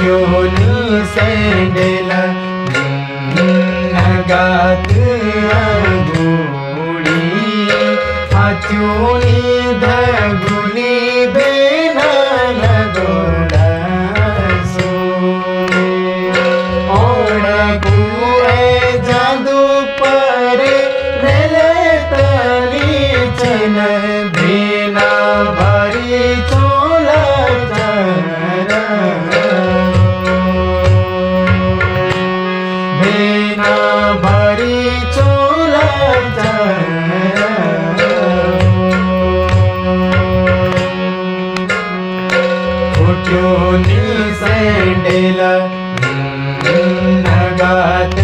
फुट्योनी sandal नगात अंगूड़ी हाथ्योनी दगुली बेना लगोड़ा सो ओढ़ कुए जादू पर मेले तली चन बेना भरी चोला बेना भरी चोला फुट्योनी सैंडल नगात